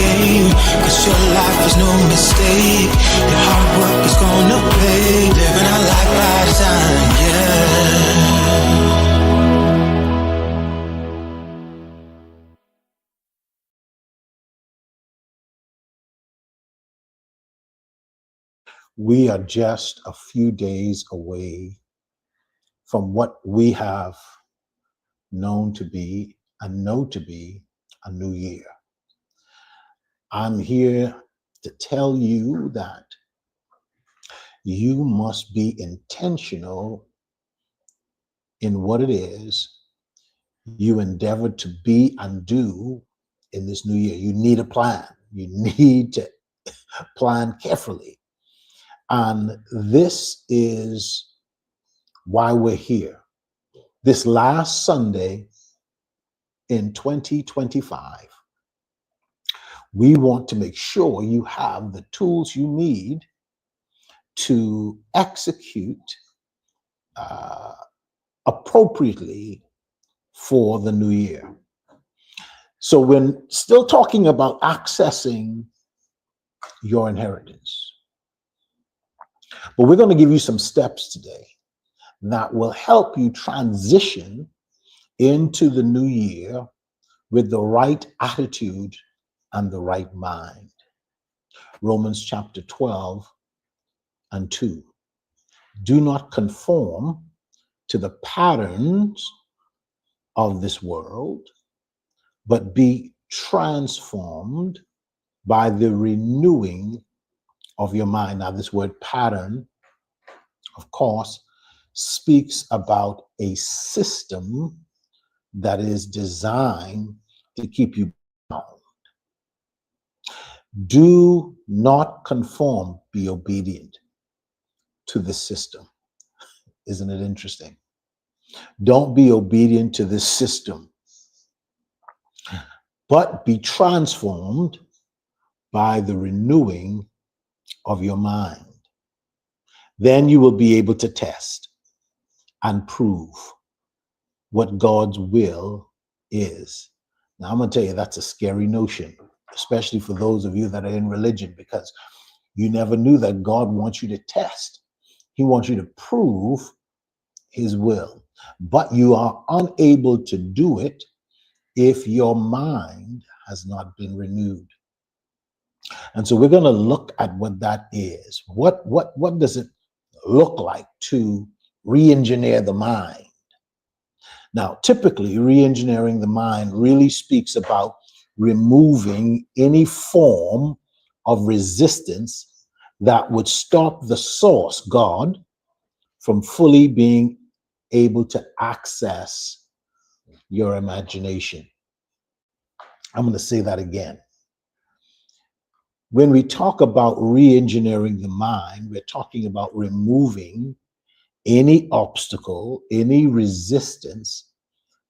game, 'cause your life is no mistake. Your hard work is gonna pay. Living our life by design, yeah. We are just a few days away from what we have known to be and know to be a new year. I'm here to tell you that you must be intentional in what it is you endeavor to be and do in this new year. You need a plan. You need to plan carefully. And this is why we're here. This last Sunday in 2025, we want to make sure you have the tools you need to execute appropriately for the new year. So we're still talking about accessing your inheritance. But we're going to give you some steps today that will help you transition into the new year with the right attitude and the right mind. Romans chapter 12 and 2. Do not conform to the patterns of this world, but be transformed by the renewing of your mind. Now, this word pattern, of course, speaks about a system that is designed to keep you bound. Do not conform, be obedient to the system. Isn't it interesting? Don't be obedient to this system, but be transformed by the renewing of your mind. Then you will be able to test and prove what God's will is. Now, I'm going to tell you, that's a scary notion, especially for those of you that are in religion, because you never knew that God wants you to test. He wants you to prove his will, but you are unable to do it if your mind has not been renewed. And so we're going to look at what that is. What does it look like to re-engineer the mind? Now, typically, re-engineering the mind really speaks about removing any form of resistance that would stop the source, God, from fully being able to access your imagination. I'm going to say that again. When we talk about re-engineering the mind, we're talking about removing any obstacle, any resistance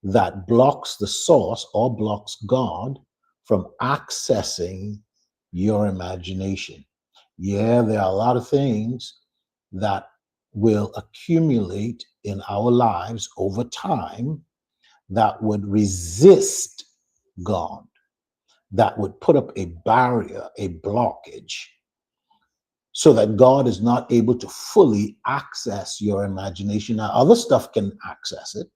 that blocks the source or blocks God from accessing your imagination. Yeah, there are a lot of things that will accumulate in our lives over time that would resist God, that would put up a barrier, a blockage, so that God is not able to fully access your imagination. Now, other stuff can access it.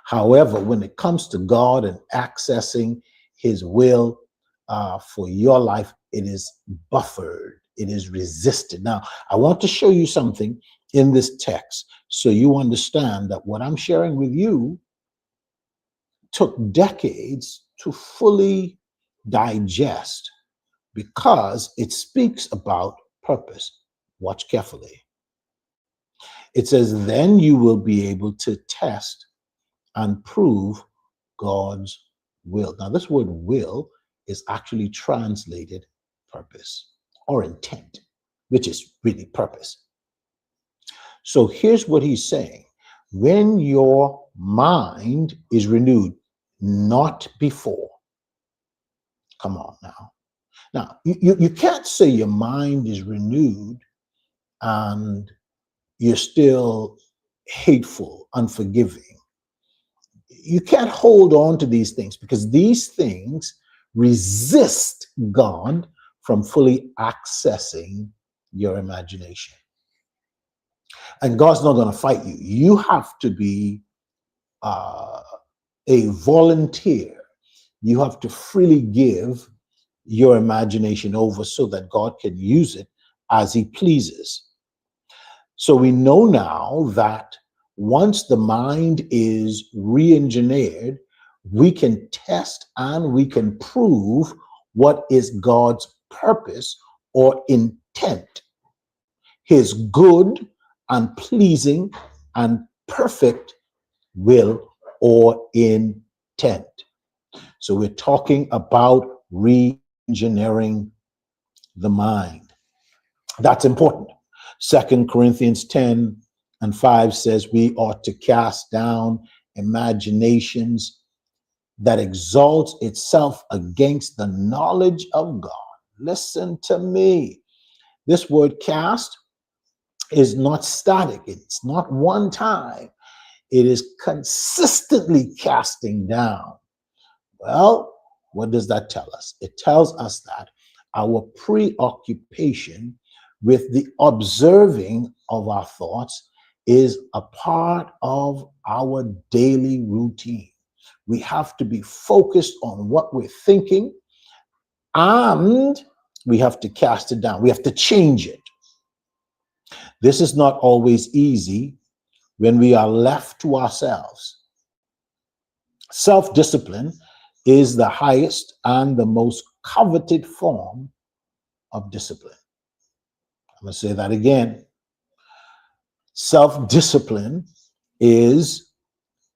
However, when it comes to God and accessing his will for your life, it is buffered, it is resisted. Now, I want to show you something in this text so you understand that what I'm sharing with you took decades to fully digest, because it speaks about purpose. Watch carefully. It says, then you will be able to test and prove God's will. Now, this word will is actually translated purpose or intent, which is really purpose. So here's what he's saying. When your mind is renewed, not before. Come on now. Now, you can't say your mind is renewed and you're still hateful, unforgiving. You can't hold on to these things, because these things resist God from fully accessing your imagination. And God's not going to fight you. You have to be uh, a volunteer. You have to freely give your imagination over so that God can use it as he pleases. So we know now that once the mind is re-engineered, we can test and we can prove what is God's purpose or intent, his good and pleasing and perfect will or intent. So we're talking about re-engineering the mind. That's important. 2 Corinthians 10:5 says we ought to cast down imaginations that exalts itself against the knowledge of God. Listen to me. This word cast is not static. It's not one time. It is consistently casting down. Well, what does that tell us? It tells us that our preoccupation with the observing of our thoughts is a part of our daily routine. We have to be focused on what we're thinking, and we have to cast it down. We have to change it. This is not always easy when we are left to ourselves. Self-discipline is the highest and the most coveted form of discipline. I'm going to say that again. Self-discipline is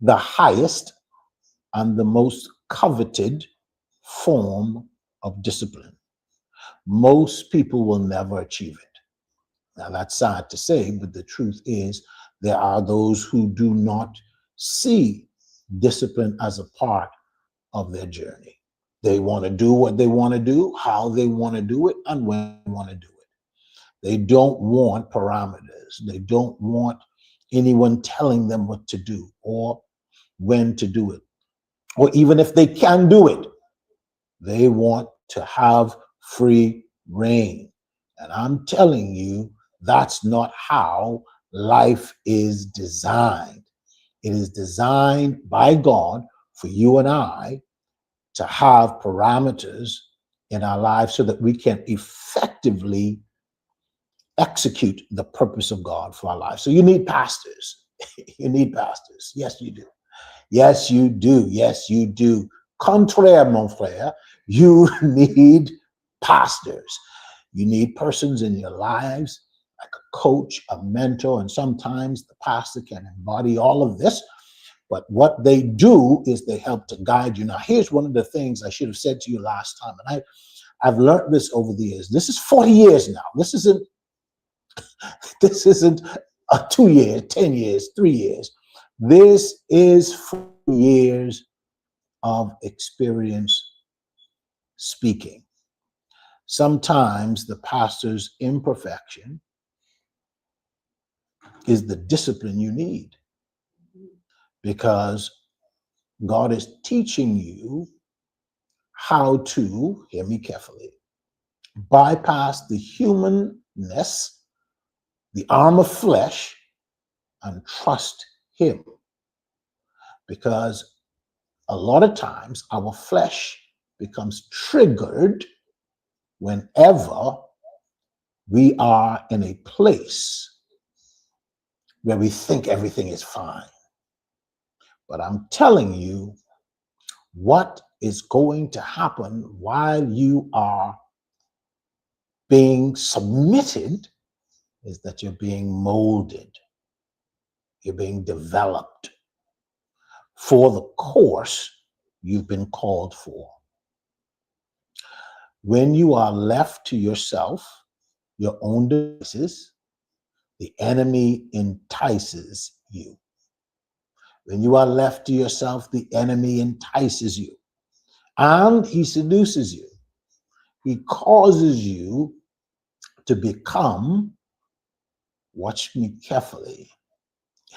the highest and the most coveted form of discipline. Most people will never achieve it. Now, that's sad to say, but the truth is there are those who do not see discipline as a part of their journey. They want to do what they want to do, how they want to do it, and when they want to do it. They don't want parameters. They don't want anyone telling them what to do or when to do it. Or even if they can do it, they want to have free reign. And I'm telling you, that's not how life is designed. It is designed by God for you and I to have parameters in our lives so that we can effectively execute the purpose of God for our lives. So you need pastors. You need pastors. Yes, you do. Yes, you do. Yes, you do. Contraire, mon frère, you need pastors. You need persons in your lives like a coach, a mentor, and sometimes the pastor can embody all of this. But what they do is they help to guide you. Now, here's one of the things I should have said to you last time, and I've learned this over the years. This is 40 years now. This isn't a 2 years, 10 years, 3 years. This is 4 years of experience speaking. Sometimes the pastor's imperfection is the discipline you need, because God is teaching you how to, hear me carefully, bypass the humanness, the arm of flesh, and trust him. Because a lot of times our flesh becomes triggered whenever we are in a place where we think everything is fine. But I'm telling you, what is going to happen while you are being submitted is that you're being molded. You're being developed for the course you've been called for. When you are left to yourself, your own devices, the enemy entices you. When you are left to yourself, the enemy entices you and he seduces you. He causes you to become, watch me carefully,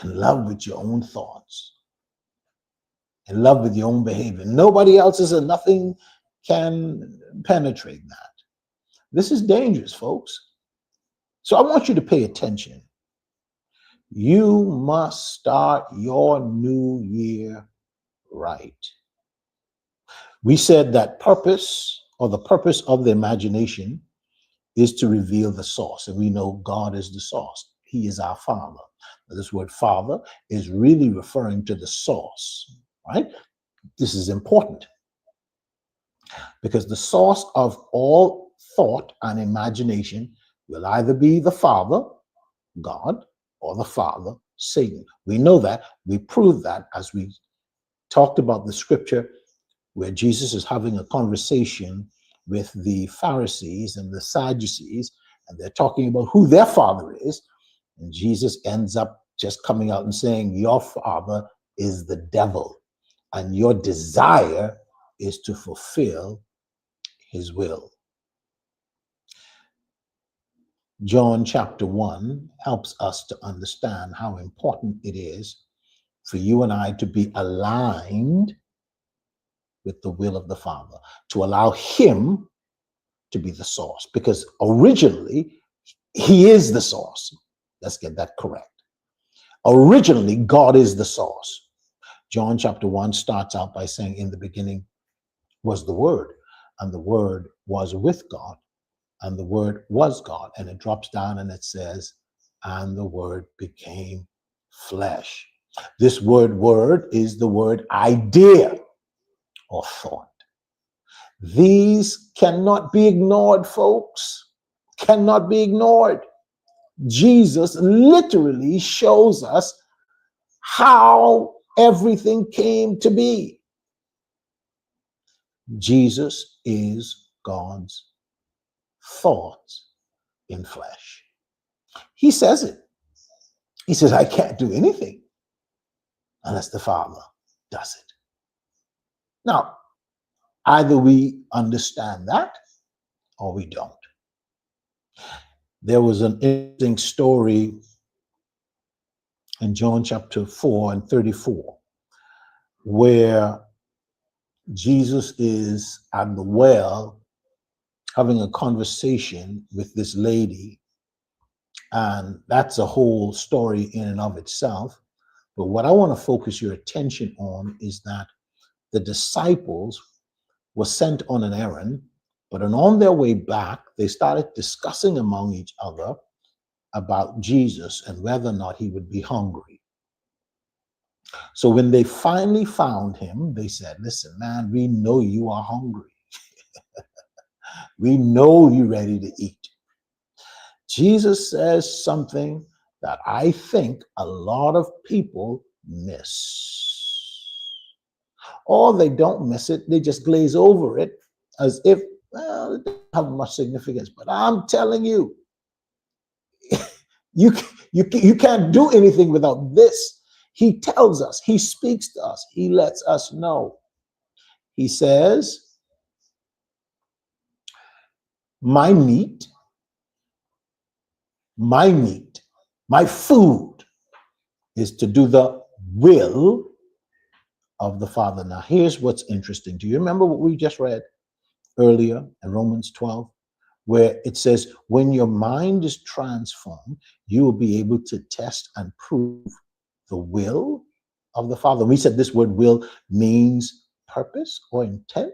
in love with your own thoughts, in love with your own behavior. Nobody else is nothing can penetrate that. This is dangerous, folks. So I want you to pay attention. You must start your new year right. We said that purpose, or the purpose of the imagination, is to reveal the source. And we know God is the source. He is our Father. This word Father is really referring to the source, right? This is important because the source of all thought and imagination will either be the Father, God, or the Father, Satan. We know that. We prove that as we talked about the scripture where Jesus is having a conversation with the Pharisees and the Sadducees, and they're talking about who their father is. And Jesus ends up just coming out and saying, your father is the devil, and your desire is to fulfill his will. John chapter 1 helps us to understand how important it is for you and I to be aligned with the will of the Father, to allow him to be the source, because originally he is the source. Let's get that correct. Originally, God is the source. John chapter 1 starts out by saying, in the beginning was the Word, and the Word was with God, and the Word was God. And it drops down and it says, and the Word became flesh. This word is the word idea or thought. These cannot be ignored, folks. Cannot be ignored. Jesus literally shows us how everything came to be. Jesus is God's thoughts in flesh. He says it. He says, I can't do anything unless the Father does it. Now, either we understand that or we don't. There was an interesting story in John chapter 4 and 34 where Jesus is at the well having a conversation with this lady. And that's a whole story in and of itself. But what I want to focus your attention on is that the disciples were sent on an errand, but on their way back, they started discussing among each other about Jesus and whether or not he would be hungry. So when they finally found him, they said, listen, man, we know you are hungry. We know you're ready to eat. Jesus says something that I think a lot of people miss. Or they don't miss it, they just glaze over it as if, well, it doesn't have much significance. But I'm telling you, you can't do anything without this. He tells us, he speaks to us, he lets us know. He says, my meat, my food is to do the will of the Father. Now, here's what's interesting. Do you remember what we just read earlier in Romans 12, where it says, when your mind is transformed, you will be able to test and prove the will of the Father. We said this word will means purpose or intent.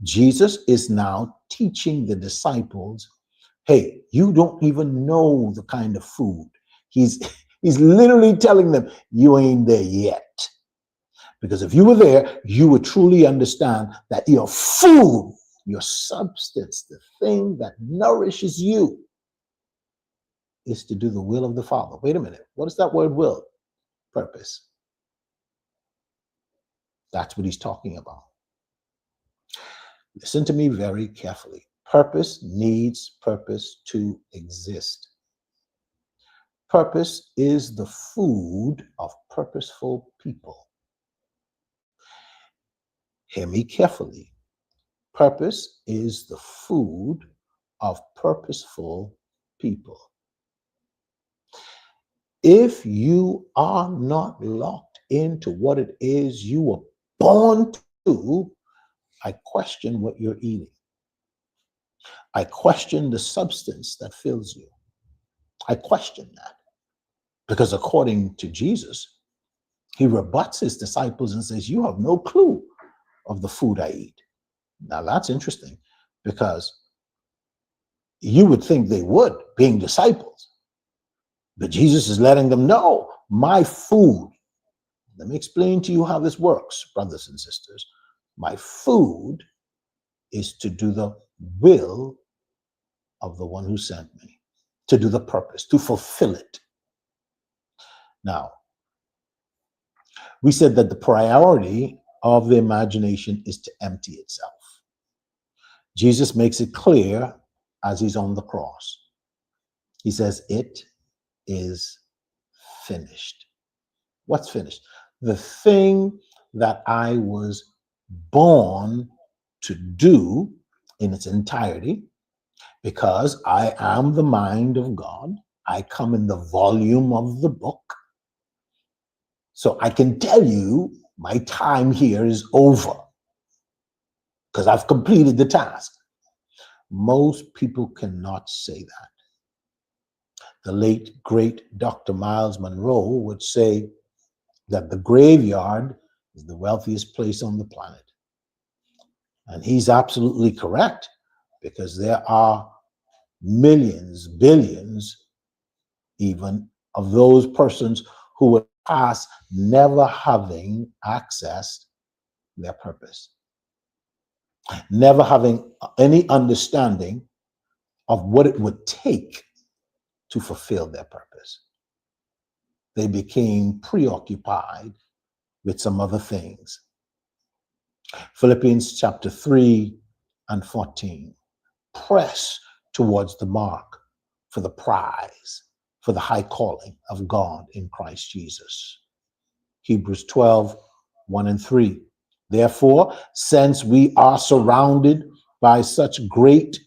Jesus is now teaching the disciples, hey, you don't even know the kind of food. He's literally telling them, you ain't there yet. Because if you were there, you would truly understand that your food, your substance, the thing that nourishes you, is to do the will of the Father. Wait a minute. What is that word will? Purpose. That's what he's talking about. Listen to me very carefully. Purpose needs purpose to exist. Purpose is the food of purposeful people. Hear me carefully. Purpose is the food of purposeful people. If you are not locked into what it is you were born to, I question what you're eating. I question the substance that fills you. I question that because according to Jesus, he rebuts his disciples and says, you have no clue of the food I eat. Now that's interesting because you would think they would, being disciples. But Jesus is letting them know, my food, let me explain to you how this works, brothers and sisters. My food is to do the will of the one who sent me, to do the purpose, to fulfill it. Now, we said that the priority of the imagination is to empty itself. Jesus makes it clear as he's on the cross. He says, it is finished. What's finished? The thing that I was born to do in its entirety, because I am the mind of God. I come in the volume of the book. So I can tell you my time here is over because I've completed the task. Most people cannot say that. The late, great Dr. Miles Monroe would say that the graveyard is the wealthiest place on the planet. And he's absolutely correct, because there are millions, billions, even, of those persons who would pass never having accessed their purpose, never having any understanding of what it would take to fulfill their purpose. They became preoccupied with some other things. Philippians chapter 3 and 14. Press towards the mark for the prize, for the high calling of God in Christ Jesus. Hebrews 12, 1 and 3. Therefore, since we are surrounded by such great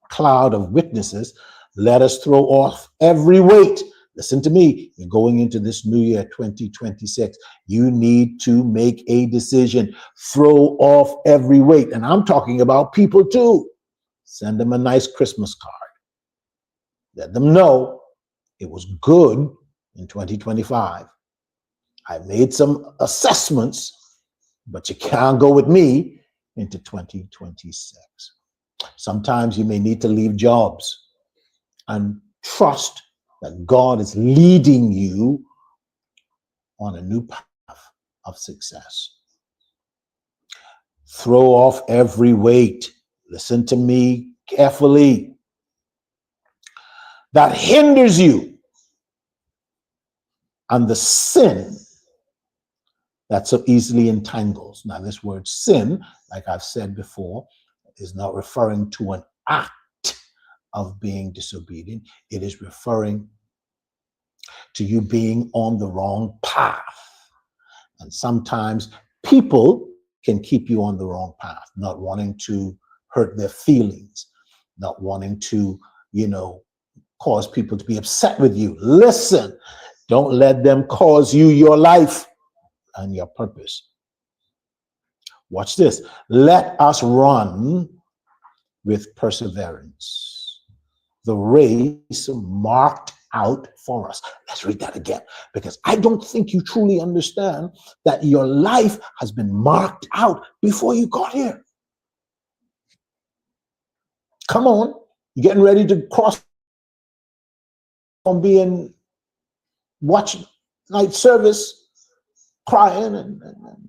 cloud of witnesses, let us throw off every weight. Listen to me. You're going into this new year, 2026. You need to make a decision. Throw off every weight. And I'm talking about people too. Send them a nice Christmas card. Let them know it was good in 2025. I made some assessments, but you can't go with me into 2026. Sometimes you may need to leave jobs and trust that God is leading you on a new path of success. Throw off every weight. Listen to me carefully. That hinders you, and the sin that so easily entangles. Now, this word sin, like I've said before, is not referring to an act of being disobedient. It is referring to you being on the wrong path. And sometimes people can keep you on the wrong path, not wanting to hurt their feelings, not wanting to, cause people to be upset with you. Listen, don't let them cause you your life and your purpose. Watch this. Let us run with perseverance the race marked out for us. Let's read that again, because I don't think you truly understand that your life has been marked out before you got here. Come on, you're getting ready to cross on being watch night service, crying and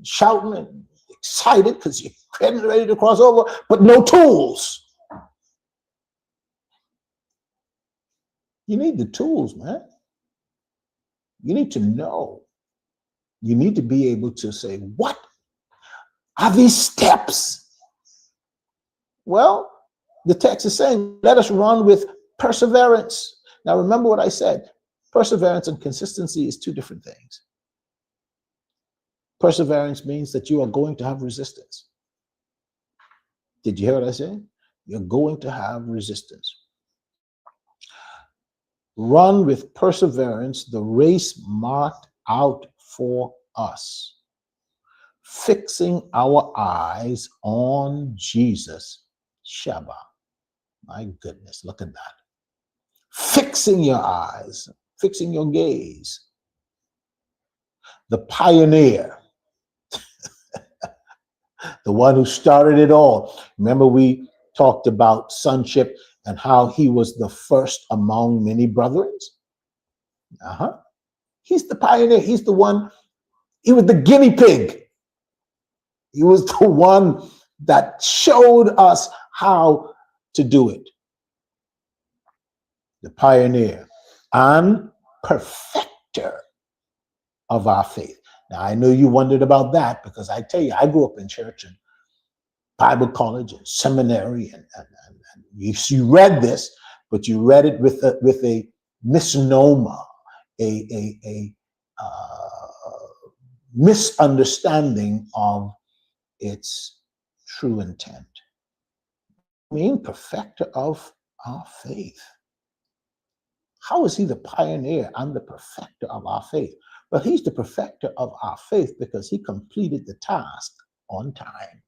shouting and excited because you're getting ready to cross over, but no tools. You need the tools, man. You need to know. You need to be able to say, what are these steps? Well, the text is saying, let us run with perseverance. Now, remember what I said. Perseverance and consistency is two different things. Perseverance means that you are going to have resistance. Did you hear what I said? You're going to have resistance. Run with perseverance the race marked out for us. fixing our eyes on Jesus. Shabbat. My goodness, look at that. Fixing your eyes, fixing your gaze. The pioneer, the one who started it all. Remember, we talked about sonship and how he was the first among many brethren. He's the pioneer. He's the one. He was the guinea pig. He was the one that showed us how to do it. The pioneer and perfecter of our faith. Now, I know you wondered about that, because I tell you, I grew up in church and Bible college and seminary, and you read this, but you read it with a misnomer, a misunderstanding of its true intent. I mean, perfecter of our faith. How is he the pioneer and the perfecter of our faith? Well, he's the perfecter of our faith because he completed the task on time.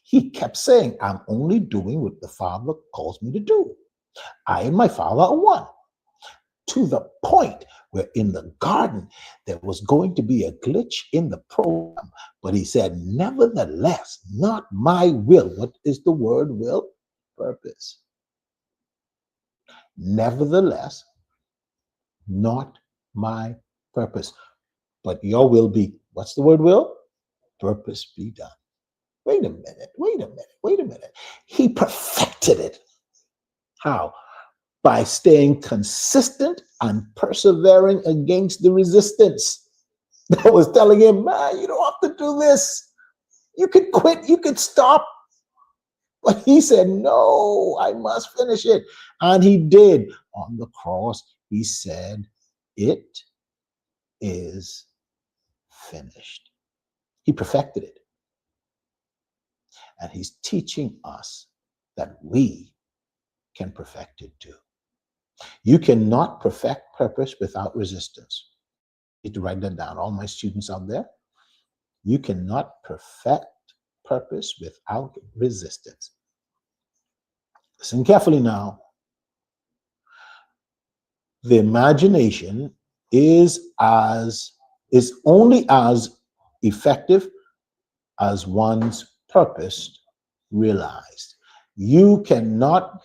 He kept saying, I'm only doing what the Father calls me to do. I and my Father are one. To the point where in the garden, there was going to be a glitch in the program. But he said, nevertheless, not my will. What is the word will? Purpose. Nevertheless, not my purpose, but your will be. What's the word will? Purpose be done. Wait a minute. He perfected it. How? By staying consistent and persevering against the resistance that was telling him, man, you don't have to do this. You could quit, you could stop. But he said, no, I must finish it. And he did. On the cross, he said, it is finished. He perfected it. And he's teaching us that we can perfect it too. You cannot perfect purpose without resistance. I need to write that down. All my students out there, you cannot perfect purpose without resistance. Listen carefully now. The imagination is only as effective as one's purpose realized. You cannot,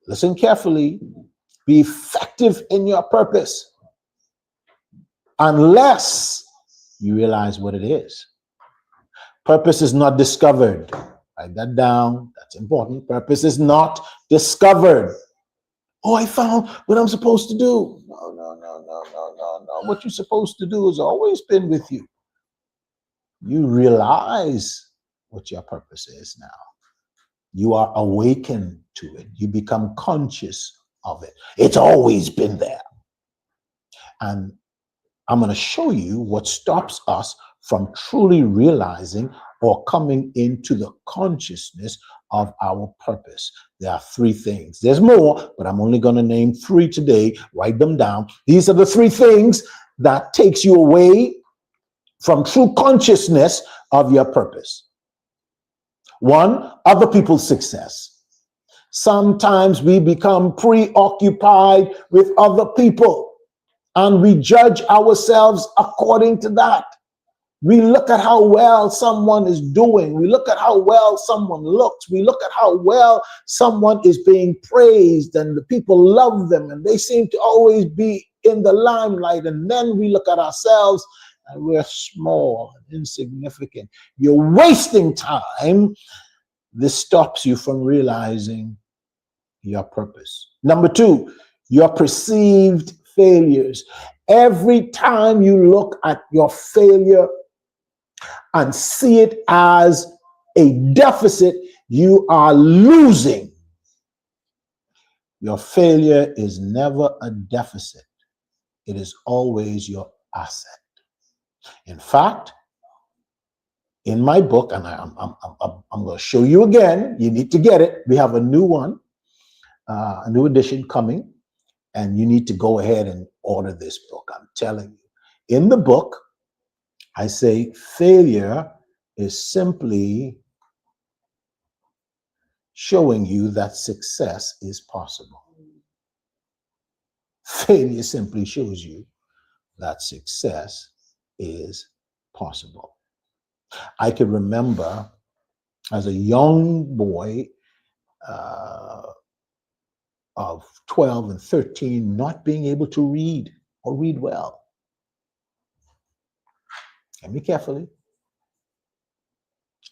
listen carefully, be effective in your purpose unless you realize what it is. Purpose is not discovered. Write that down. That's important. Purpose is not discovered. Oh, I found what I'm supposed to do. No. What you're supposed to do has always been with you. You realize what your purpose is now. You are awakened to it. You become conscious of it. It's always been there. And I'm going to show you what stops us from truly realizing or coming into the consciousness of our purpose. There are three things. There's more, but I'm only going to name three today. Write them down. These are the three things that takes you away from true consciousness of your purpose. One, other people's success. Sometimes we become preoccupied with other people and we judge ourselves according to that. We look at how well someone is doing. We look at how well someone looks. We look at how well someone is being praised and the people love them and they seem to always be in the limelight. And then we look at ourselves and we're small and insignificant. You're wasting time. This stops you from realizing your purpose. Number two, your perceived failures. Every time you look at your failure and see it as a deficit, you are losing. Your failure is never a deficit. It is always your asset. In fact, in my book, and I'm going to show you again, you need to get it. We have a new one, a new edition coming, and you need to go ahead and order this book. I'm telling you. In the book, I say failure is simply showing you that success is possible. Failure simply shows you that success is possible. I can remember as a young boy uh, of 12 and 13 not being able to read or read well. Hear me carefully.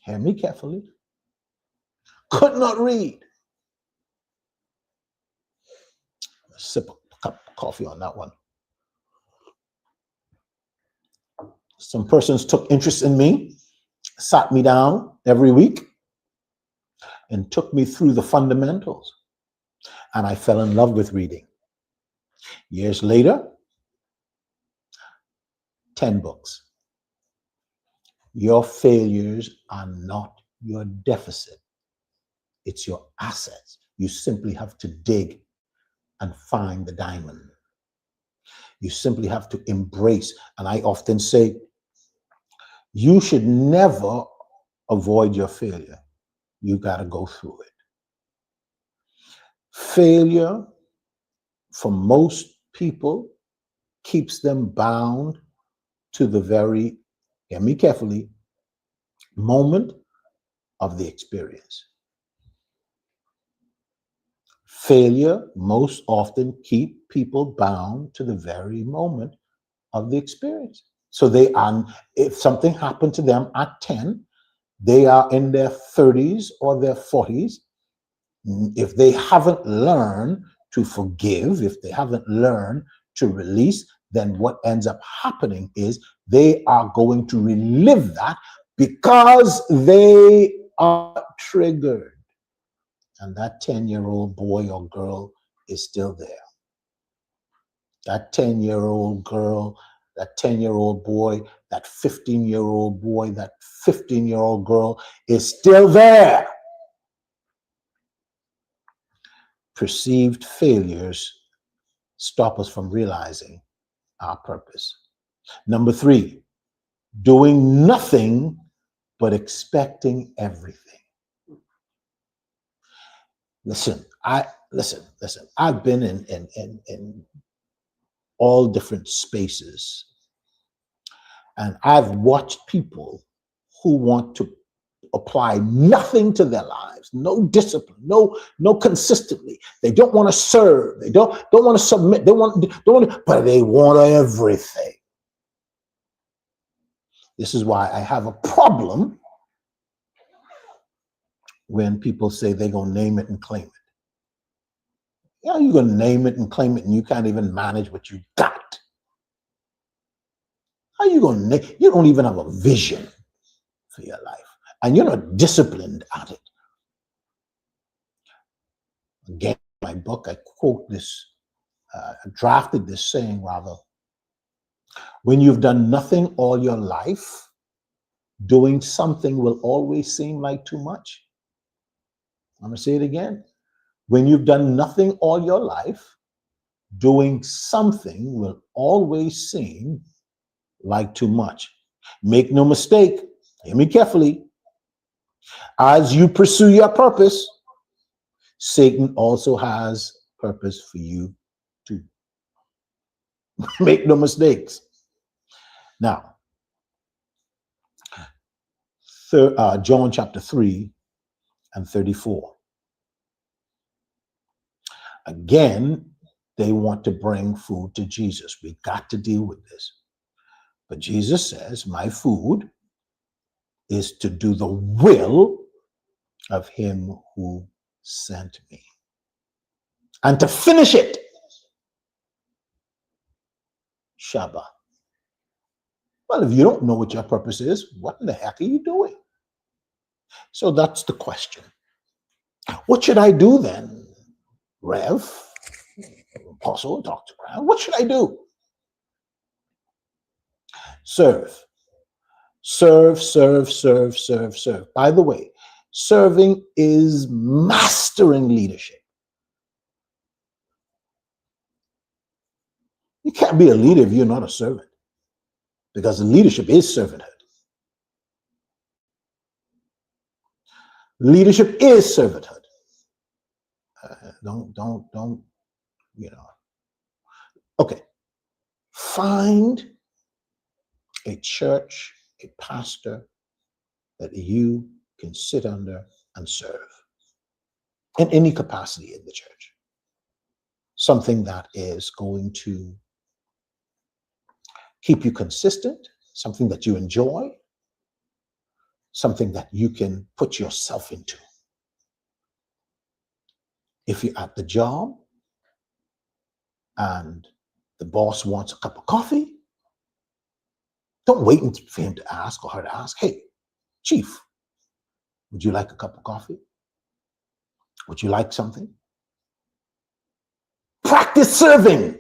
Hear me carefully. Could not read. Sip a cup of coffee on that one. Some persons took interest in me, sat me down every week, and took me through the fundamentals. And I fell in love with reading. Years later, 10 books. Your failures are not your deficit. It's your assets. You simply have to dig and find the diamond. You simply have to embrace. And I often say, you should never avoid your failure. You got to go through it. Failure, for most people, keeps them bound to the very, hear me carefully, moment of the experience. Failure most often keep people bound to the very moment of the experience. So they are, if something happened to them at 10, they are in their 30s or their 40s. If they haven't learned to forgive, if they haven't learned to release, then what ends up happening is they are going to relive that because they are triggered. And that 10-year-old boy or girl is still there. That 10-year-old girl, that 10-year-old boy, that 15-year-old boy, that 15-year-old girl is still there. Perceived failures stop us from realizing our purpose. Number 3, doing nothing but expecting everything. Listen, I've been in all different spaces, and I've watched people who want to apply nothing to their lives, no discipline, no consistently. They don't want to serve. They don't want to submit. But they want everything. This is why I have a problem when people say they're going to name it and claim it. Yeah, you're going to name it and claim it, and you can't even manage what you got. How are you going to name? You don't even have a vision for your life, and you're not disciplined at it. Again, in my book, I quote this, drafted this saying rather. When you've done nothing all your life, doing something will always seem like too much. I'm going to say it again. When you've done nothing all your life, doing something will always seem like too much. Make no mistake, hear me carefully. As you pursue your purpose, Satan also has purpose for you too. Make no mistakes. Now, John chapter 3 and 34. Again, they want to bring food to Jesus. We got to deal with this. But Jesus says, my food is to do the will of him who sent me and to finish it. Shabbat. Well, if you don't know what your purpose is, what in the heck are you doing? So that's the question. What should I do then? Rev, Apostle, Dr. Brown, what should I do? Serve. Serve, serve, serve, serve, serve. By the way, serving is mastering leadership. You can't be a leader if you're not a servant. because leadership is servanthood. Leadership is servanthood. Don't, you know. Okay. Find a church, a pastor that you can sit under and serve in any capacity in the church. Something that is going to keep you consistent, something that you enjoy, something that you can put yourself into. If you're at the job and the boss wants a cup of coffee, don't wait for him to ask or her to ask, hey, chief, would you like a cup of coffee? Would you like something? Practice serving.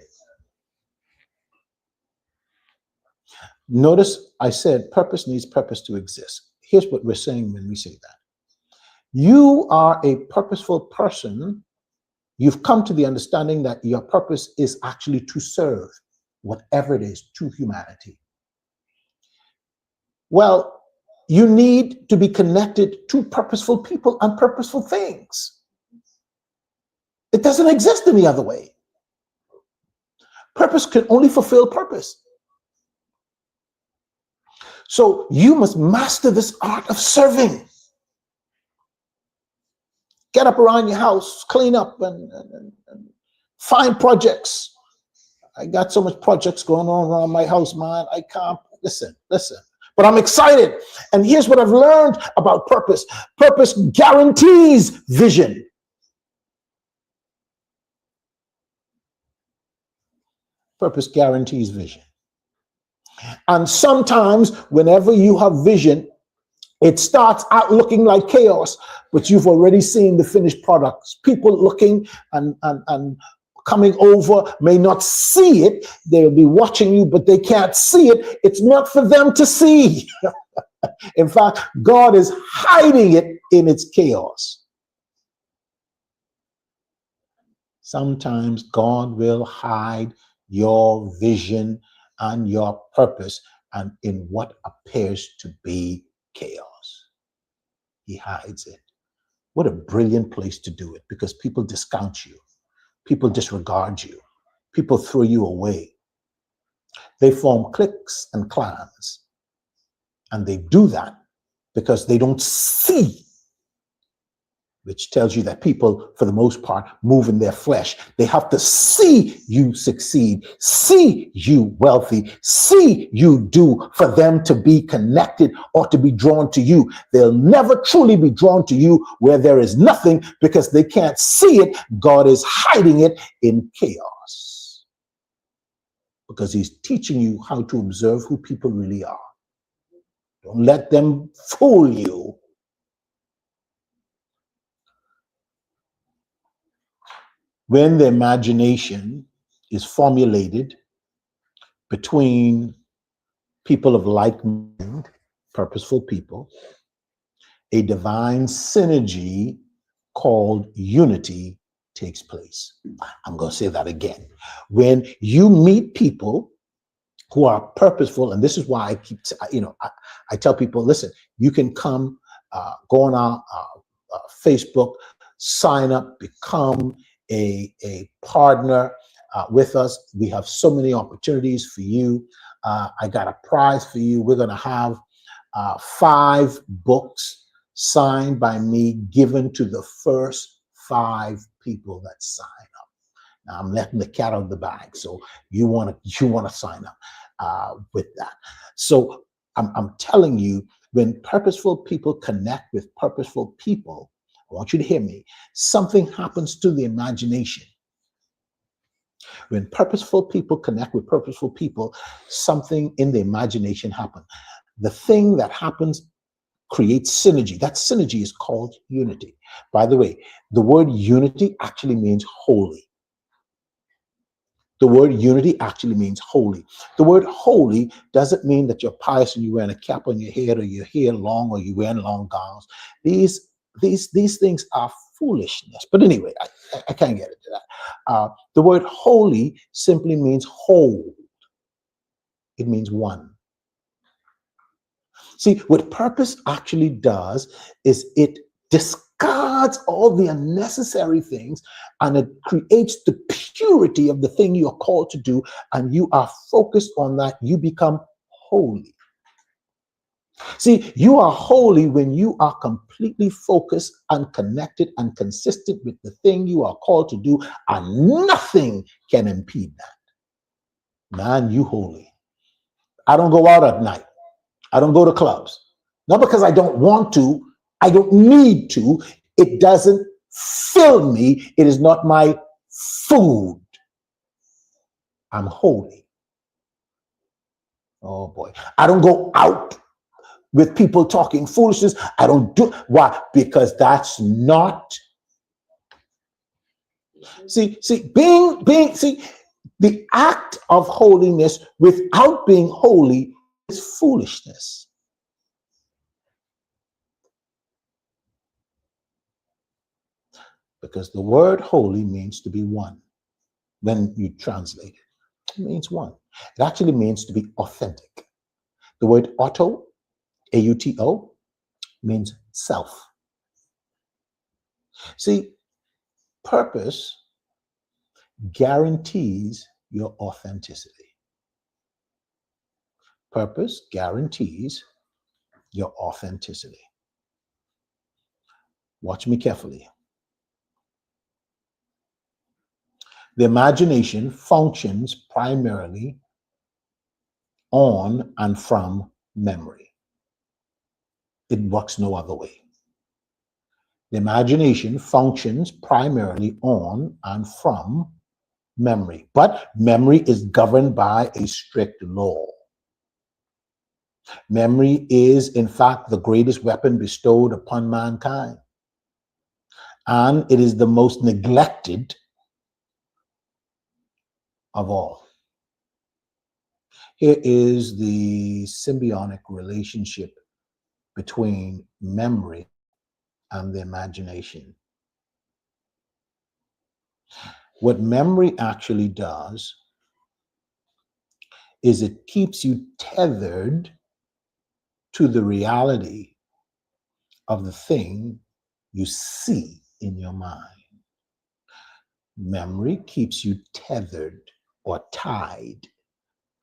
Notice I said purpose needs purpose to exist. Here's what we're saying when we say that. You are a purposeful person. You've come to the understanding that your purpose is actually to serve whatever it is to humanity. Well, you need to be connected to purposeful people and purposeful things. It doesn't exist any other way. Purpose can only fulfill purpose. So you must master this art of serving. Get up around your house, clean up and find projects. I got so much projects going on around my house, man. I can't, listen. But I'm excited. And here's what I've learned about purpose. Purpose guarantees vision. Purpose guarantees vision. And sometimes whenever you have vision, it starts out looking like chaos, but you've already seen the finished products. People looking and coming over may not see it. They'll be watching you, but they can't see it. It's not for them to see. In fact, God is hiding it in its chaos. Sometimes God will hide your vision and your purpose and in what appears to be chaos. He hides it. What a brilliant place to do it, because people discount you. People disregard you. People throw you away. They form cliques and clans. And they do that because they don't see, which tells you that people, for the most part, move in their flesh. They have to see you succeed, see you wealthy, see you do for them to be connected or to be drawn to you. They'll never truly be drawn to you where there is nothing because they can't see it. God is hiding it in chaos because he's teaching you how to observe who people really are. Don't let them fool you. When the imagination is formulated between people of like mind, purposeful people, a divine synergy called unity takes place. I'm going to say that again. When you meet people who are purposeful, and this is why I keep, I tell people, listen, you can come, go on our Facebook, sign up, become a partner with us. We have so many opportunities for you. I got a prize for you. We're going to have 5 books signed by me given to the first 5 people that sign up. Now I'm letting the cat out of the bag, so you want to sign up with that. So I'm telling you, when purposeful people connect with purposeful people, I want you to hear me. Something happens to the imagination. When purposeful people connect with purposeful people, something in the imagination happens. The thing that happens creates synergy. That synergy is called unity. By the way, the word unity actually means holy. The word unity actually means holy. The word holy doesn't mean that you're pious and you're wearing a cap on your head or your hair long or you're wearing long gowns. These things are foolishness. But anyway, I can't get into that. The word holy simply means whole. It means one. See, what purpose actually does is it discards all the unnecessary things and it creates the purity of the thing you're called to do, and you are focused on that. You become holy. See, you are holy when you are completely focused and connected and consistent with the thing you are called to do, and nothing can impede that. Man, you holy. I don't go out at night. I don't go to clubs. Not because I don't want to, I don't need to. It doesn't fill me. It is not my food. I'm holy. Oh boy. I don't go out with people talking foolishness. I don't do. Why? Because that's not. See, the act of holiness without being holy is foolishness. Because the word holy means to be one. When you translate it, it means one. It actually means to be authentic. The word auto, A-U-T-O, means self. See, purpose guarantees your authenticity. Purpose guarantees your authenticity. Watch me carefully. The imagination functions primarily on and from memory. It works no other way. The imagination functions primarily on and from memory, but memory is governed by a strict law. Memory is, in fact, the greatest weapon bestowed upon mankind, and it is the most neglected of all. Here is the symbiotic relationship between memory and the imagination. What memory actually does is it keeps you tethered to the reality of the thing you see in your mind. Memory keeps you tethered or tied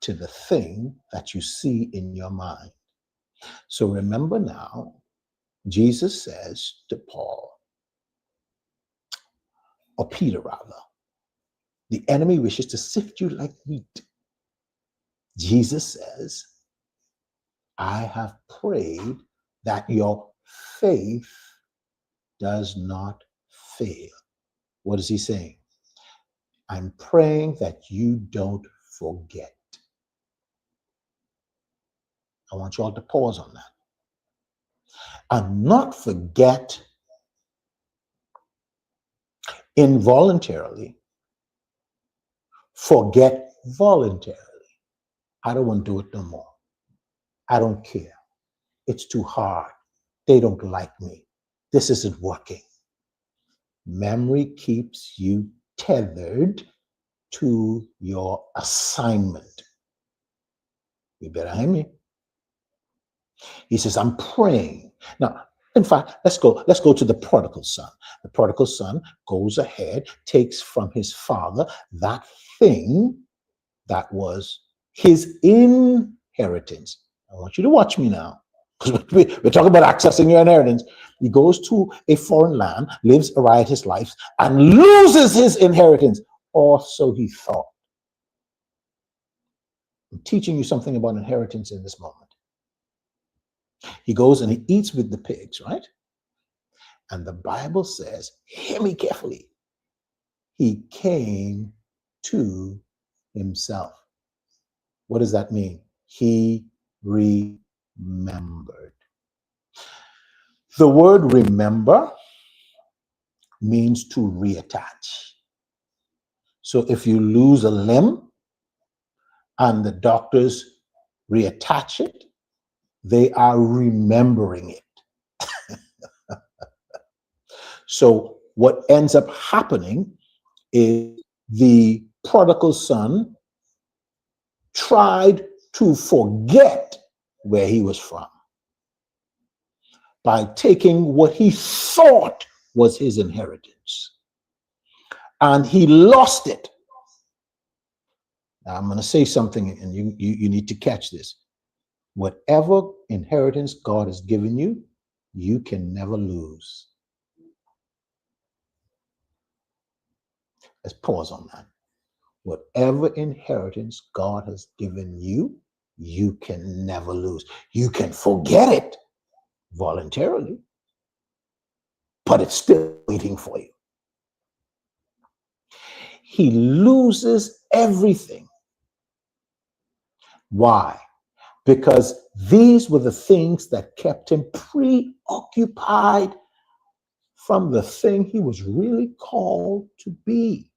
to the thing that you see in your mind. So remember now, Jesus says to Paul, or Peter rather, the enemy wishes to sift you like wheat. Jesus says, I have prayed that your faith does not fail. What is he saying? I'm praying that you don't forget. I want you all to pause on that. And not forget involuntarily, forget voluntarily. I don't want to do it no more. I don't care. It's too hard. They don't like me. This isn't working. Memory keeps you tethered to your assignment. You better hear me. He says, I'm praying. Now, in fact, let's go to the prodigal son. The prodigal son goes ahead, takes from his father that thing that was his inheritance. I want you to watch me now, because we're talking about accessing your inheritance. He goes to a foreign land, lives a riotous life, and loses his inheritance, or so he thought. I'm teaching you something about inheritance in this moment. He goes and he eats with the pigs, right? And the Bible says, hear me carefully, he came to himself. What does that mean? He remembered. The word remember means to reattach. So if you lose a limb and the doctors reattach it, they are remembering it. So what ends up happening is the prodigal son tried to forget where he was from. by taking what he thought was his inheritance, and he lost it. Now, I'm going to say something, and you need to catch this. Whatever inheritance God has given you, you can never lose. Let's pause on that. Whatever inheritance God has given you, you can never lose. You can forget it voluntarily, but it's still waiting for you. He loses everything. Why? Because these were the things that kept him preoccupied from the thing he was really called to be.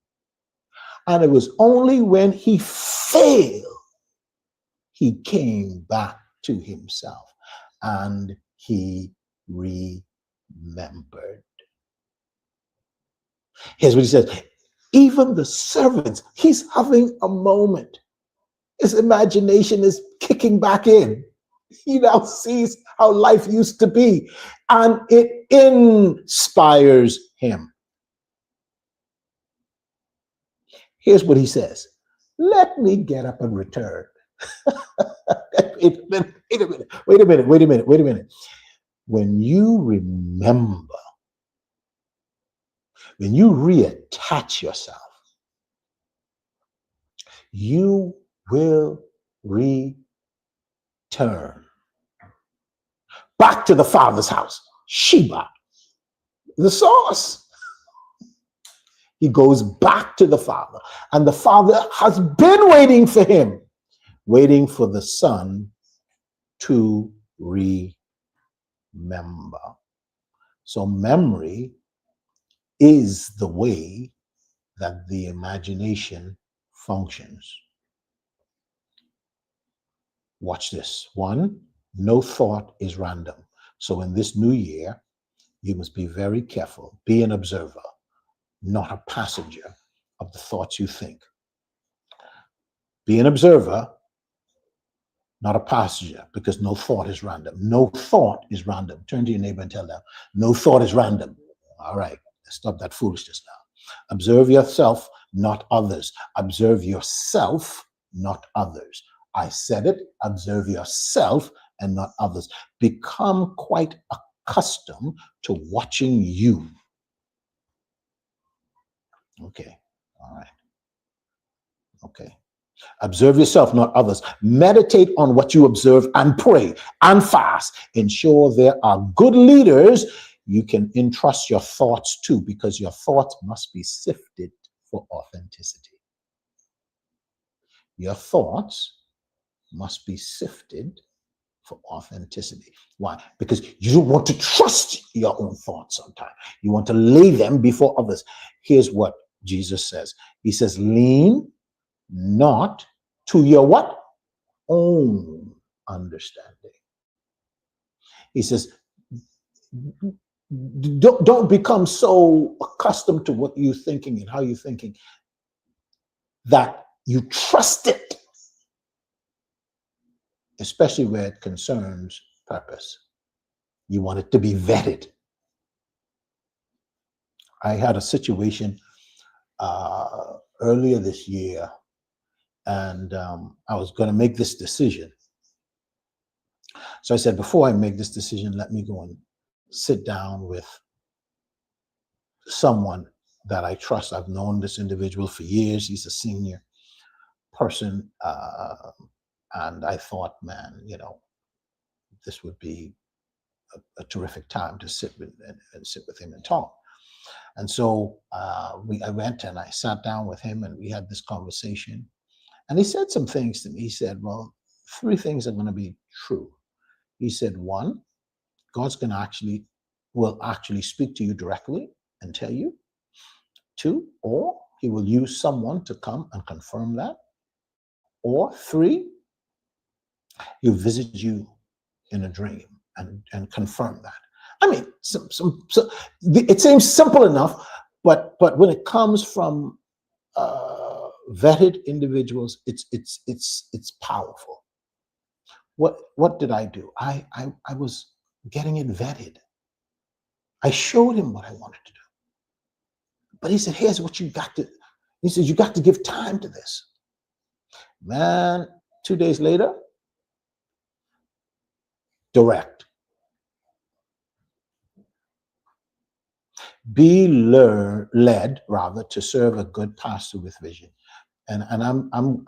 And it was only when he failed, he came back to himself and he remembered. Here's what he says. Even the servants, he's having a moment. His imagination is kicking back in. He now sees how life used to be, and it inspires him. Here's what he says. Let me get up and return. Wait a minute. When you remember, when you reattach yourself, you will return back to the Father's house. Sheba, the source. He goes back to the Father, and the Father has been waiting for him, waiting for the Son to remember. So memory is the way that the imagination functions. Watch this. 1, no thought is random. So in this new year, you must be very careful. Be an observer, not a passenger of the thoughts you think. Be an observer, not a passenger, because no thought is random. No thought is random. Turn to your neighbor and tell them, no thought is random. All right, stop that foolishness now. Observe yourself, not others. Observe yourself, not others. I said it, observe yourself and not others. Become quite accustomed to watching you. Okay, all right. Okay. Observe yourself, not others. Meditate on what you observe and pray and fast. Ensure there are good leaders you can entrust your thoughts to, because your thoughts must be sifted for authenticity. Your thoughts must be sifted for authenticity. Why? Because you don't want to trust your own thoughts sometimes. You want to lay them before others. Here's what Jesus says. He says, lean not to your what? Own understanding. He says, don't become so accustomed to what you're thinking and how you're thinking that you trust it, especially where it concerns purpose. You want it to be vetted. I had a situation earlier this year, and I was going to make this decision. So I said, before I make this decision, let me go and sit down with someone that I trust. I've known this individual for years. He's a senior person. And I thought, man, this would be a terrific time to sit with him and talk. And so I went and I sat down with him and we had this conversation. And he said some things to me. He said, well, 3 things are going to be true. He said, 1, God's will actually speak to you directly and tell you. 2, or he will use someone to come and confirm that. Or 3, he'll visit you in a dream and confirm that. I mean, it seems simple enough, but when it comes from vetted individuals, it's powerful. What did I do? I was getting it vetted. I showed him what I wanted to do. But he said, here's what you got to, he said, you got to give time to this. Man, 2 days later, direct. Be led rather to serve a good pastor with vision. And I'm an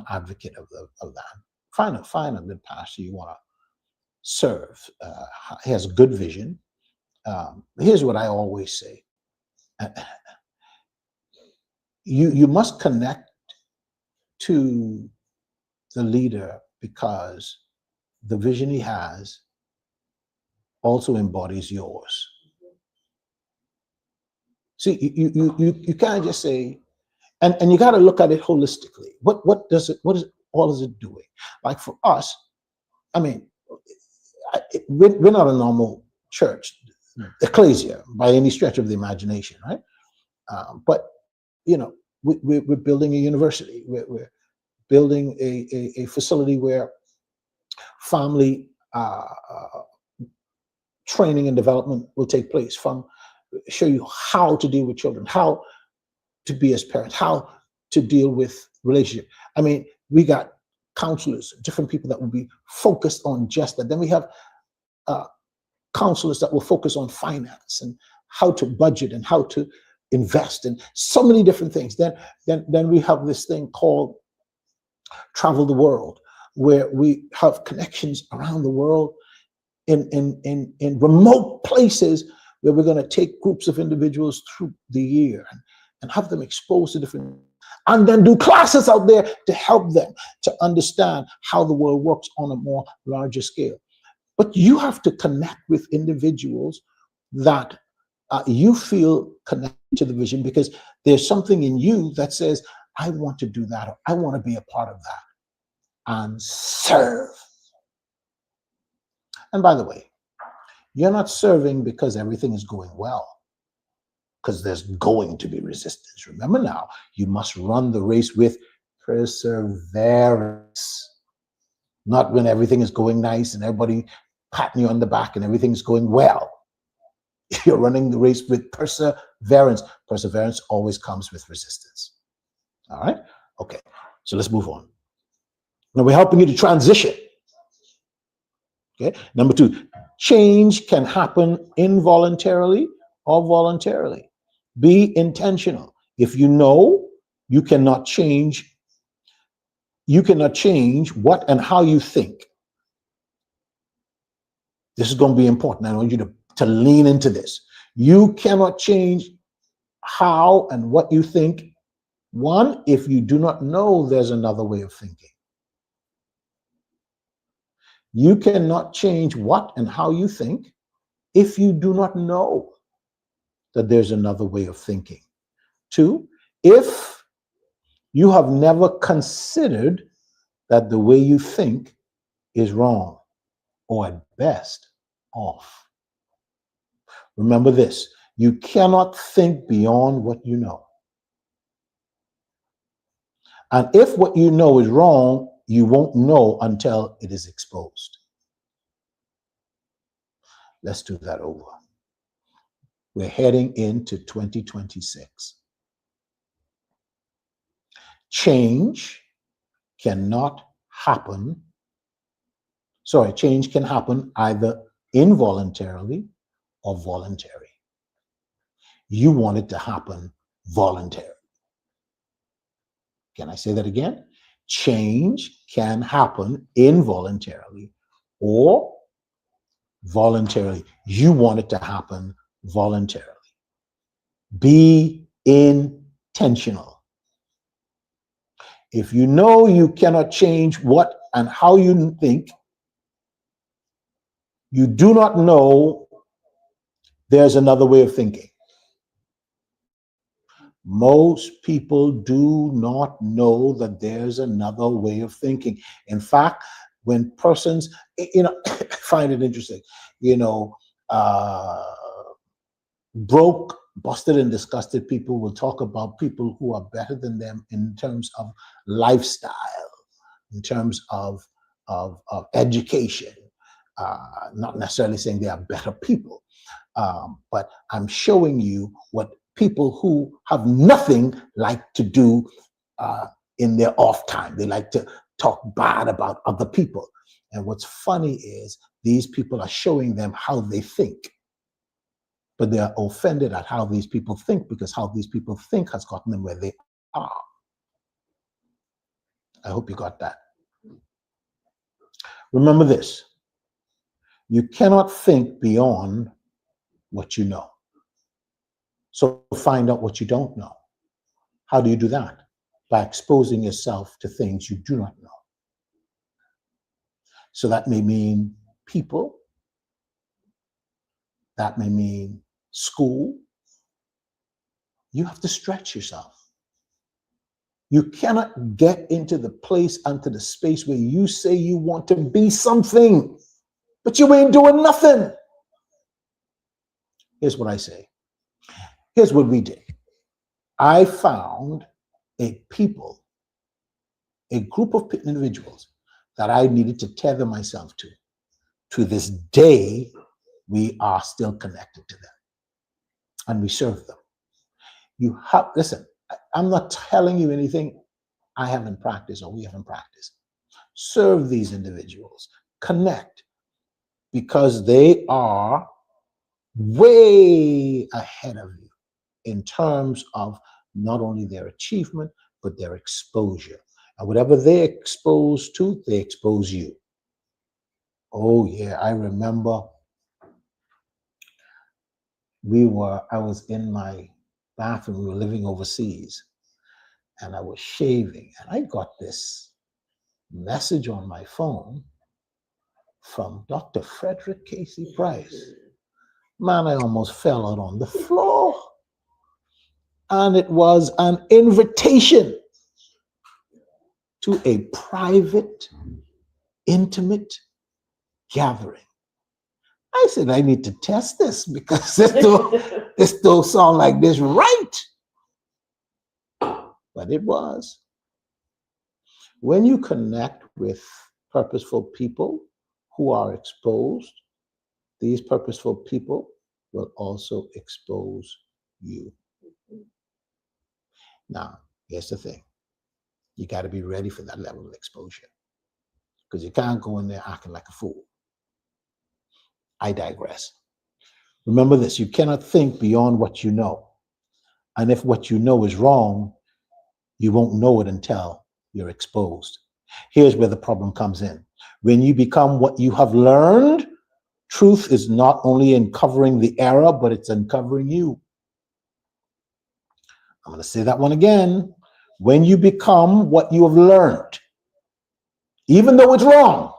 advocate of that. Find a good pastor you want to serve. He has good vision. Here's what I always say. You must connect to the leader because the vision he has also embodies yours. See, you can't just say, and you got to look at it holistically. What is it doing? Like for us, I mean, we're not a normal church, ecclesia by any stretch of the imagination, right? But you know, we're building a university. We're building a facility where family training and development will take place. Show you how to deal with children, how to be as parents, how to deal with relationship. I mean, we got counselors, different people that will be focused on just that. Then we have counselors that will focus on finance and how to budget and how to invest in so many different things. Then we have this thing called Travel the World, where we have connections around the world in remote places where we're going to take groups of individuals through the year and have them exposed to different, and then do classes out there to help them to understand how the world works on a more larger scale. But you have to connect with individuals that you feel connected to the vision, because there's something in you that says, I want to do that, or I want to be a part of that, and serve. And by the way, you're not serving because everything is going well, because there's going to be resistance. Remember now, you must run the race with perseverance, not when everything is going nice and everybody patting you on the back and everything's going well. You're running the race with perseverance. Perseverance always comes with resistance. All right? Okay, so let's move on. Now we're helping you to transition. Okay, number 2, change can happen involuntarily or voluntarily. Be intentional. If you know you cannot change what and how you think. This is going to be important. I want you to lean into this. You cannot change how and what you think, one, if you do not know there's another way of thinking. You cannot change what and how you think if you do not know that there's another way of thinking. 2, if you have never considered that the way you think is wrong, or at best, off. Remember this, you cannot think beyond what you know. And if what you know is wrong, you won't know until it is exposed. Let's do that over. We're heading into 2026. Change can happen either involuntarily or voluntary. You want it to happen voluntarily. Can I say that again? Change can happen involuntarily or voluntarily. You want it to happen voluntarily. Be intentional. If you know you cannot change what and how you think, you do not know there's another way of thinking. Most people do not know that there's another way of thinking. In fact, when persons, I find it interesting, broke, busted, and disgusted people will talk about people who are better than them in terms of lifestyle, in terms of education, Not necessarily saying they are better people, but I'm showing you what people who have nothing like to do in their off time. They like to talk bad about other people. And what's funny is these people are showing them how they think, but they are offended at how these people think because how these people think has gotten them where they are. I hope you got that. Remember this: you cannot think beyond what you know. So find out what you don't know. How do you do that? By exposing yourself to things you do not know. So that may mean people, that may mean school. You have to stretch yourself. You cannot get into the place, into the space where you say you want to be something, but you ain't doing nothing. Here's what I say. Here's what we did. I found a group of individuals that I needed to tether myself to. To this day, we are still connected to them. And we serve them. You have, listen, I'm not telling you anything I haven't practiced or we haven't practiced. Serve these individuals, connect, because they are way ahead of you in terms of not only their achievement, but their exposure. And whatever they're exposed to, they expose you. Oh yeah, I remember I was in my bathroom, we were living overseas, and I was shaving, and I got this message on my phone from Dr. Frederick Casey Price. Man, I almost fell out on the floor. And it was an invitation to a private, intimate gathering. I said, I need to test this because this don't sound like this right. But it was. When you connect with purposeful people who are exposed, these purposeful people will also expose you. Now, here's the thing. You got to be ready for that level of exposure because you can't go in there acting like a fool. I digress. Remember this, you cannot think beyond what you know. And if what you know is wrong, you won't know it until you're exposed. Here's where the problem comes in. When you become what you have learned, truth is not only uncovering the error, but it's uncovering you. I'm going to say that one again. When you become what you have learned, even though it's wrong,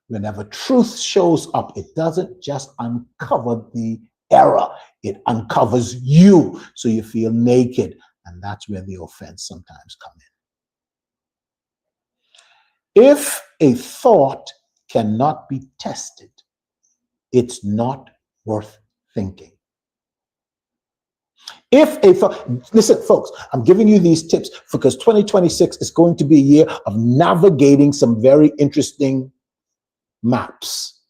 whenever truth shows up, it doesn't just uncover the error, it uncovers you. So you feel naked. And that's where the offense sometimes comes in. If a thought cannot be tested, it's not worth thinking. If a thought, listen, folks, I'm giving you these tips because 2026 is going to be a year of navigating some very interesting maps.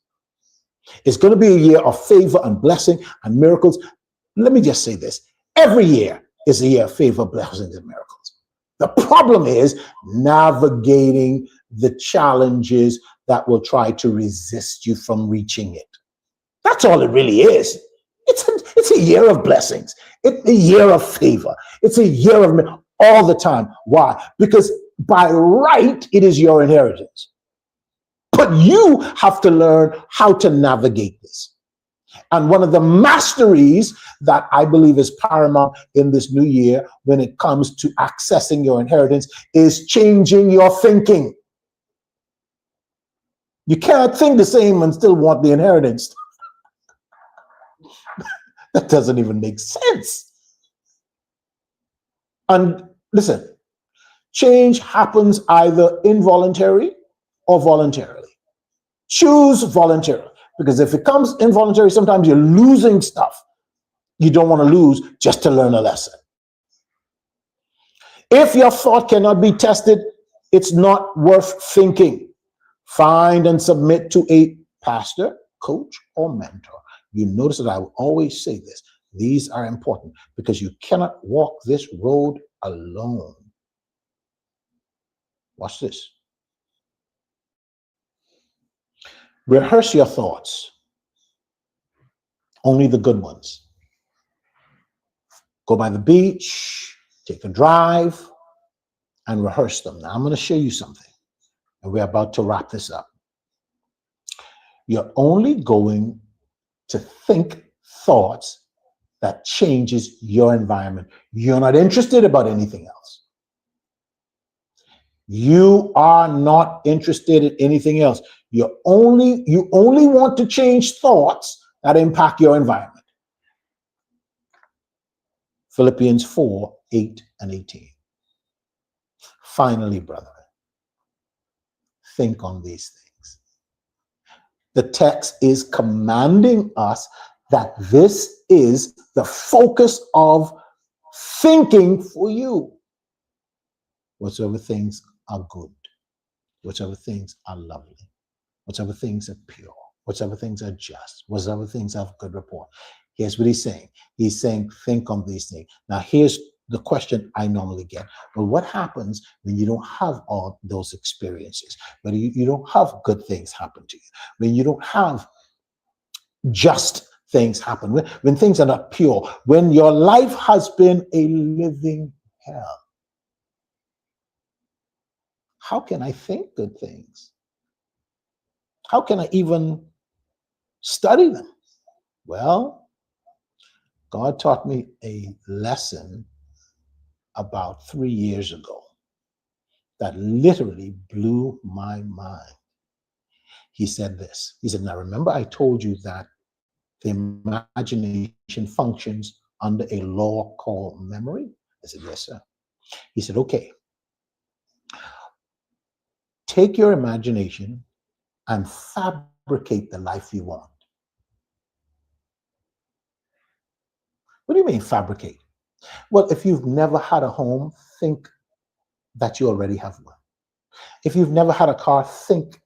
It's going to be a year of favor and blessing and miracles. Let me just say this. Every year is a year of favor, blessings, and miracles. The problem is navigating the challenges that will try to resist you from reaching it. That's all it really is. It's a year of blessings. It's a year of favor. It's a year of all the time. Why? Because by right, it is your inheritance. But you have to learn how to navigate this. And one of the masteries that I believe is paramount in this new year when it comes to accessing your inheritance is changing your thinking. You cannot think the same and still want the inheritance. That doesn't even make sense. And listen, change happens either involuntary or voluntarily. Choose voluntarily, because if it comes involuntary, sometimes you're losing stuff you don't want to lose just to learn a lesson. If your thought cannot be tested, it's not worth thinking. Find and submit to a pastor, coach, or mentor. You notice that I will always say this. These are important because you cannot walk this road alone. Watch this. Rehearse your thoughts, only the good ones. Go by the beach, take a drive, and rehearse them. Now, I'm going to show you something, and we're about to wrap this up. You're only going to think thoughts that changes your environment. You're not interested about anything else. You are not interested in anything else. You only want to change thoughts that impact your environment. Philippians 4:8-18. Finally, brethren, think on these things. The text is commanding us that this is the focus of thinking for you. Whatsoever things are good, whatsoever things are lovely, whatsoever things are pure, whatsoever things are just, whatsoever things have good report. Here's what he's saying. He's saying, think on these things. Now, here's the question I normally get. Well, what happens when you don't have all those experiences? When you don't have good things happen to you? When you don't have just things happen? When things are not pure? When your life has been a living hell? How can I think good things? How can I even study them? Well, God taught me a lesson about 3 years ago that literally blew my mind. He said this. He said, now remember I told you that the imagination functions under a law called memory? I said, yes, sir. He said, okay. Take your imagination and fabricate the life you want. What do you mean fabricate? Well, if you've never had a home, think that you already have one. If you've never had a car, think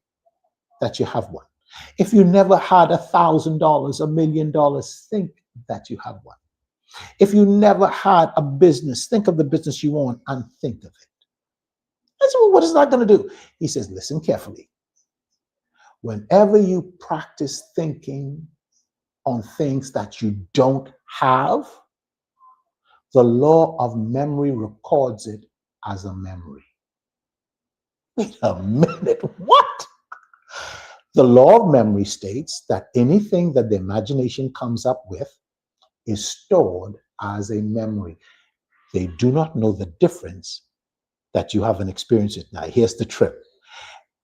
that you have one. If you never had $1,000, $1 million, think that you have one. If you never had a business, think of the business you want and think of it. That's what is that going to do? He says, listen carefully. Whenever you practice thinking on things that you don't have, the law of memory records it as a memory. Wait a minute, what? The law of memory states that anything that the imagination comes up with is stored as a memory. They do not know the difference that you haven't experienced it. Now, here's the trick.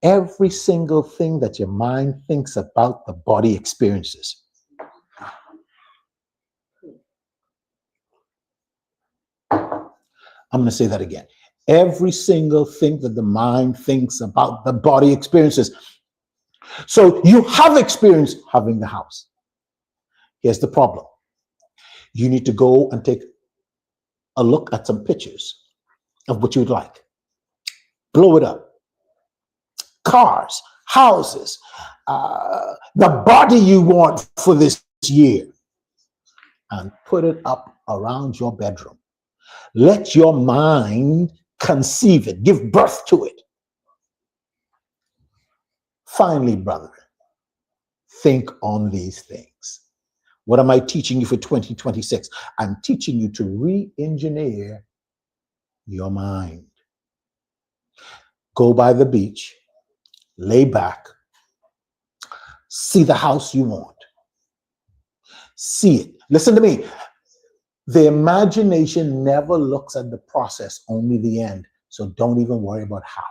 Every single thing that your mind thinks about, the body experiences. I'm going to say that again. Every single thing that the mind thinks about, the body experiences. So you have experienced having the house. Here's the problem. You need to go and take a look at some pictures of what you would like. Blow it up. Cars, houses, the body you want for this year, and put it up around your bedroom. Let your mind conceive it, give birth to it. Finally, brethren, think on these things. What am I teaching you for 2026? I'm teaching you to re-engineer your mind. Go by the beach, lay back, see the house you want. See it. Listen to me. The imagination never looks at the process, only the end. So don't even worry about how.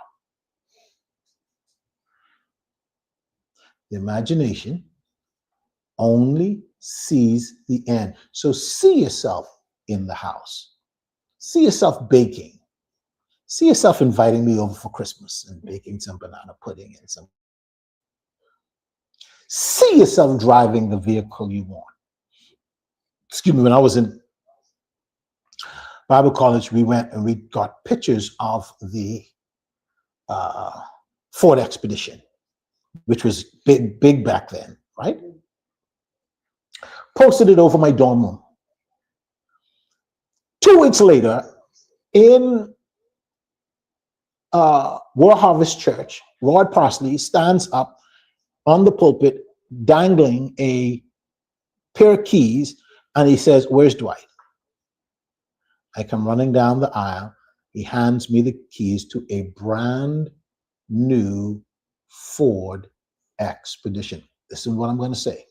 The imagination only sees the end. So see yourself in the house. See yourself baking. See yourself inviting me over for Christmas and baking some banana pudding and some. See yourself driving the vehicle you want. Excuse me, when I was in Bible college, we went and we got pictures of the Ford Expedition. which was big back then, right? Posted it over my dorm room. 2 weeks later, in World Harvest Church, Lord Parsley stands up on the pulpit, dangling a pair of keys, and he says, "Where's Dwight?" I come running down the aisle. He hands me the keys to a brand new Ford Expedition. This is what I'm going to say.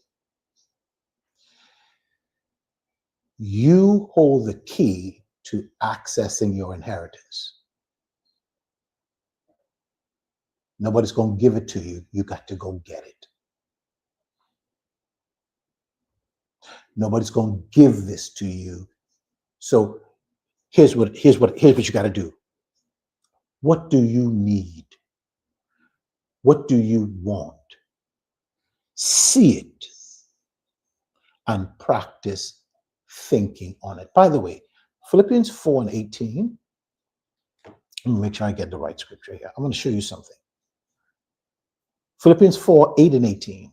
You hold the key to accessing your inheritance. Nobody's going to give it to you. You got to go get it. Nobody's going to give this to you. So here's what you got to do. What do you need? What do you want? See it and practice thinking on it. By the way, Philippians 4:18. Let me make sure I get the right scripture here. I'm going to show you something. Philippians 4:8-18.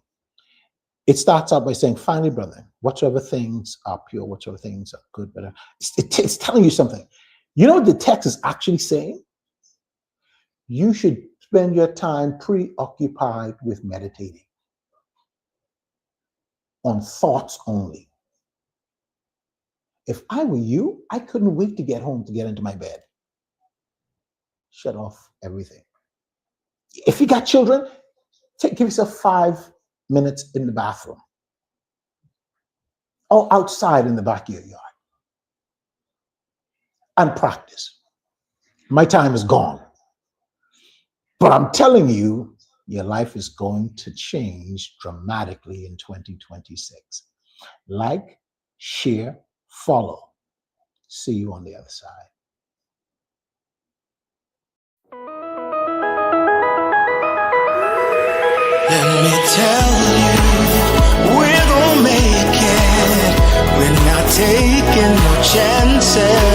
It starts out by saying, "Finally, brethren, whatsoever things are pure, whatsoever things are good, better." It's telling you something. You know what the text is actually saying? You should spend your time preoccupied with meditating on thoughts only. If I were you, I couldn't wait to get home to get into my bed. Shut off everything. If you got children, give yourself 5 minutes in the bathroom or outside in the back of your yard and practice. My time is gone. But I'm telling you, your life is going to change dramatically in 2026. Like, share, follow. See you on the other side. Let me tell you, we're gonna make it. We're not taking no chances.